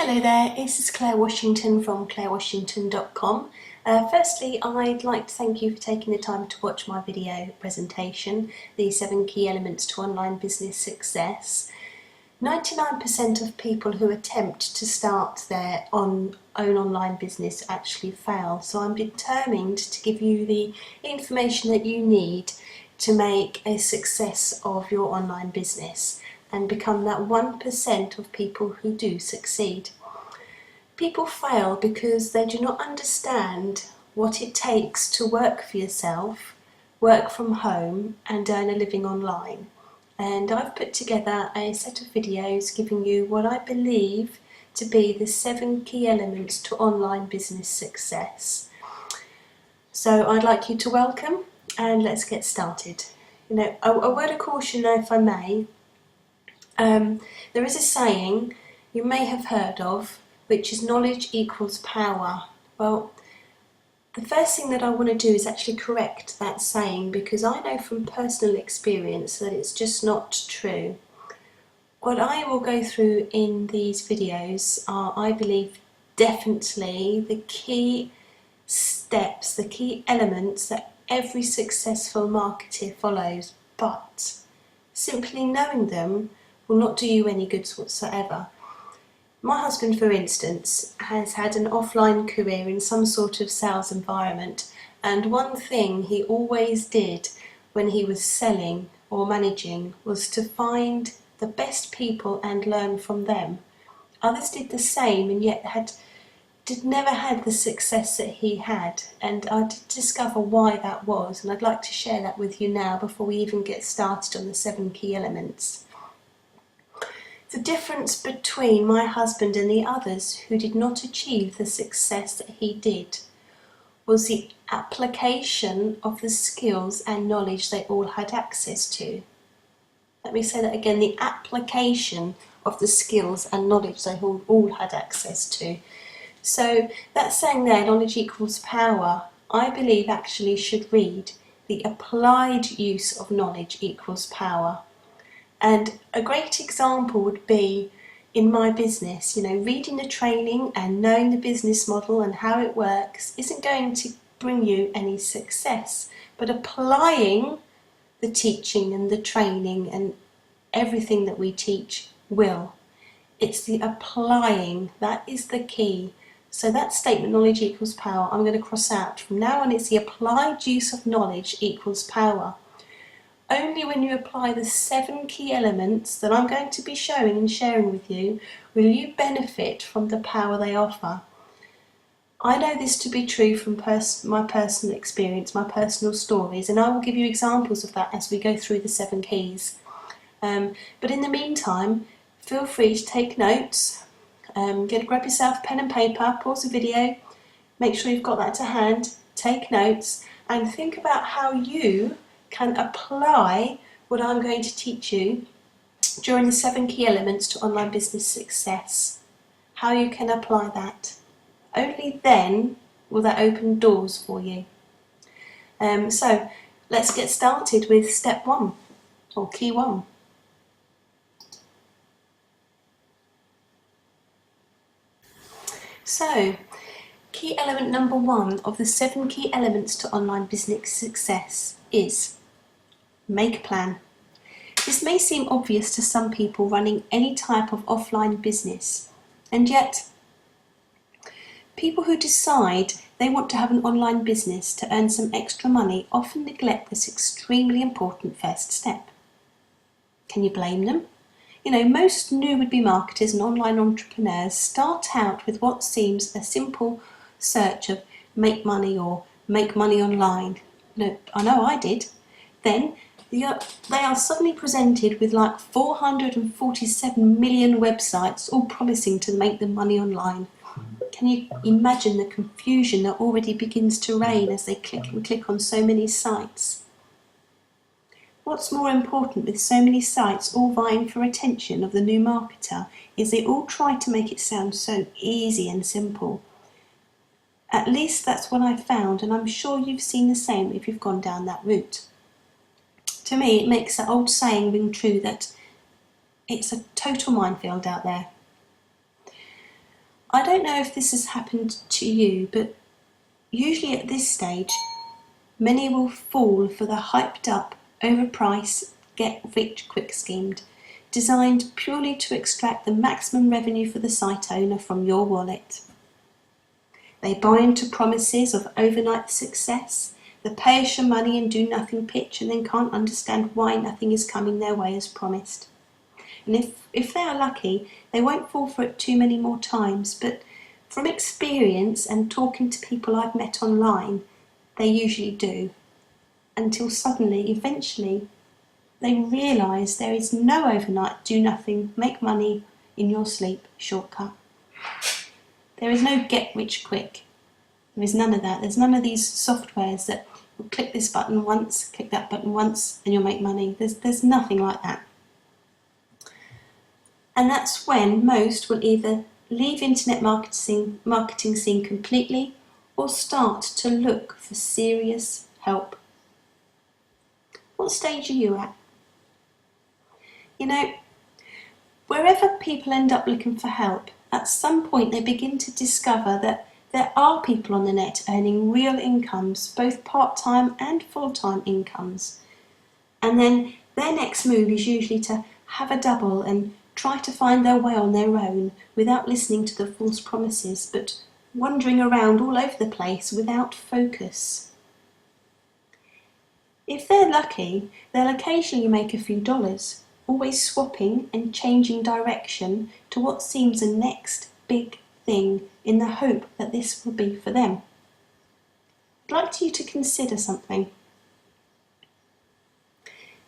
Hello there, this is Claire Washington from clairewashington.com. Firstly, I'd like to thank you for taking the time to watch my video presentation, the 7 key elements to online business success. 99% of people who attempt to start their own online business actually fail, so I'm determined to give you the information that you need to make a success of your online business and become that 1% of people who do succeed. People fail because they do not understand what it takes to work for yourself, work from home and earn a living online. And I've put together a set of videos giving you what I believe to be the 7 key elements to online business success. So I'd like you to welcome and let's get started. A word of caution if I may. There is a saying you may have heard of, which is knowledge equals power. Well, the first thing that I want to do is actually correct that saying, because I know from personal experience that it's just not true. What I will go through in these videos are, I believe, definitely the key steps, the key elements that every successful marketer follows, but simply knowing them will not do you any good whatsoever. My husband, for instance, has had an offline career in some sort of sales environment, and one thing he always did when he was selling or managing was to find the best people and learn from them. Others did the same and yet never had the success that he had, and I did discover why that was, and I'd like to share that with you now before we even get started on the 7 key elements. The difference between my husband and the others who did not achieve the success that he did was the application of the skills and knowledge they all had access to. Let me say that again, the application of the skills and knowledge they all had access to. So that saying there, knowledge equals power, I believe actually should read, the applied use of knowledge equals power. And a great example would be in my business, reading the training and knowing the business model and how it works isn't going to bring you any success, but applying the teaching and the training and everything that we teach will. It's the applying, that is the key. So that statement, knowledge equals power, I'm going to cross out. From now on, it's the applied use of knowledge equals power. Only when you apply the 7 key elements that I'm going to be showing and sharing with you will you benefit from the power they offer. I know this to be true from my personal experience, my personal stories, and I will give you examples of that as we go through the 7 keys. But in the meantime, feel free to take notes, grab yourself a pen and paper, pause the video, make sure you've got that to hand, take notes, and think about how you can apply what I'm going to teach you during the 7 key elements to online business success. How you can apply that. Only then will that open doors for you. So let's get started with step 1, or key 1. So, key element number 1 of the 7 key elements to online business success is make a plan. This may seem obvious to some people running any type of offline business, and yet people who decide they want to have an online business to earn some extra money often neglect this extremely important first step. Can you blame them? Most new would-be marketers and online entrepreneurs start out with what seems a simple search of make money or make money online. I know I did. Then they are suddenly presented with like 447 million websites all promising to make them money online. Can you imagine the confusion that already begins to reign as they click on so many sites? What's more important with so many sites all vying for attention of the new marketer is they all try to make it sound so easy and simple. At least that's what I found, and I'm sure you've seen the same if you've gone down that route. To me, it makes that old saying ring true that it's a total minefield out there. I don't know if this has happened to you, but usually at this stage, many will fall for the hyped up, overpriced, get-rich-quick scheme, designed purely to extract the maximum revenue for the site owner from your wallet. They buy into promises of overnight success, the pay us your money and do nothing pitch, and then can't understand why nothing is coming their way as promised. And if they are lucky, they won't fall for it too many more times, but from experience and talking to people I've met online, they usually do. Until suddenly, eventually, they realise there is no overnight do nothing, make money in your sleep shortcut. There is no get rich quick. There is none of that. There's none of these softwares that will click this button once, click that button once, and you'll make money. There's nothing like that. And that's when most will either leave internet marketing scene completely or start to look for serious help. What stage are you at? You know, wherever people end up looking for help, at some point they begin to discover that there are people on the net earning real incomes, both part-time and full-time incomes. And then their next move is usually to have a double and try to find their way on their own without listening to the false promises, but wandering around all over the place without focus. If they're lucky, they'll occasionally make a few dollars, always swapping and changing direction to what seems the next big thing in the hope that this will be for them. I'd like you to consider something.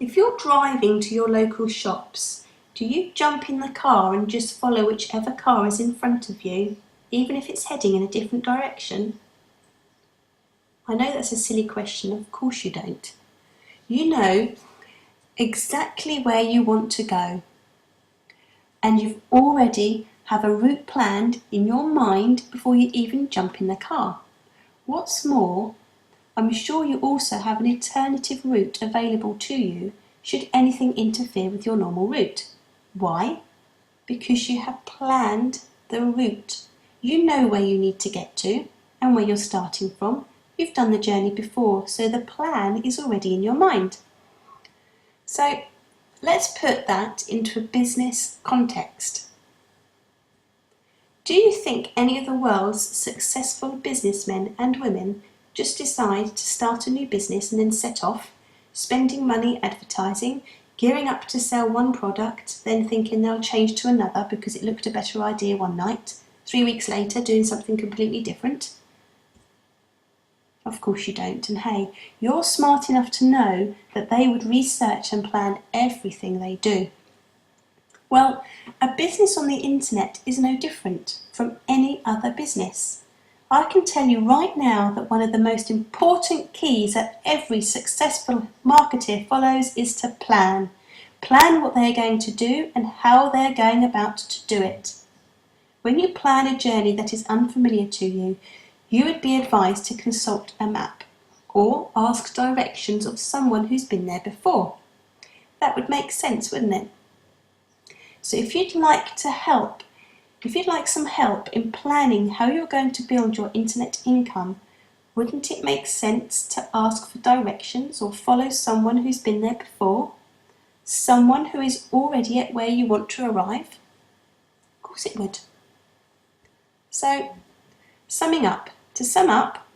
If you're driving to your local shops, do you jump in the car and just follow whichever car is in front of you, even if it's heading in a different direction? I know that's a silly question, of course you don't. You know exactly where you want to go, and you've already have a route planned in your mind before you even jump in the car. What's more, I'm sure you also have an alternative route available to you should anything interfere with your normal route. Why? Because you have planned the route. You know where you need to get to and where you're starting from. You've done the journey before, so the plan is already in your mind. So let's put that into a business context. Do you think any of the world's successful businessmen and women just decide to start a new business and then set off, spending money advertising, gearing up to sell one product, then thinking they'll change to another because it looked a better idea one night, 3 weeks later doing something completely different? Of course you don't, and hey, you're smart enough to know that they would research and plan everything they do. Well, a business on the internet is no different from any other business. I can tell you right now that one of the most important keys that every successful marketer follows is to plan. Plan what they're going to do and how they're going about to do it. When you plan a journey that is unfamiliar to you, you would be advised to consult a map or ask directions of someone who's been there before. That would make sense, wouldn't it? So if you'd like some help in planning how you're going to build your internet income, wouldn't it make sense to ask for directions or follow someone who's been there before? Someone who is already at where you want to arrive? Of course it would. So, to sum up,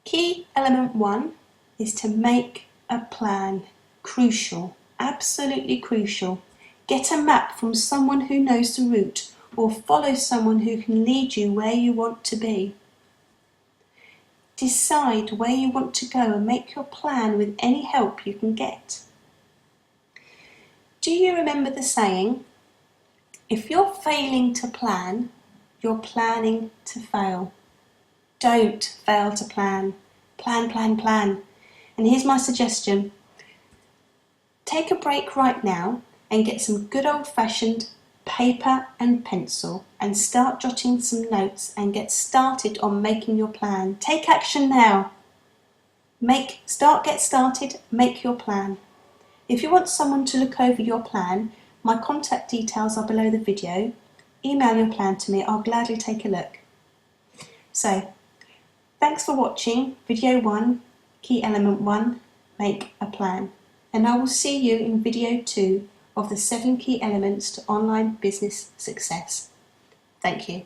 key element 1 is to make a plan. Crucial, absolutely crucial. Get a map from someone who knows the route or follow someone who can lead you where you want to be. Decide where you want to go and make your plan with any help you can get. Do you remember the saying, if you're failing to plan, you're planning to fail? Don't fail to plan. Plan, plan, plan. And here's my suggestion. Take a break right now and get some good old-fashioned paper and pencil and start jotting some notes and get started on making your plan. Take action now. Get started, make your plan. If you want someone to look over your plan, my contact details are below the video. email your plan to me. I'll gladly take a look. So, thanks for watching video 1, key element 1, make a plan. And I will see you in video 2 of the 7 key elements to online business success. Thank you.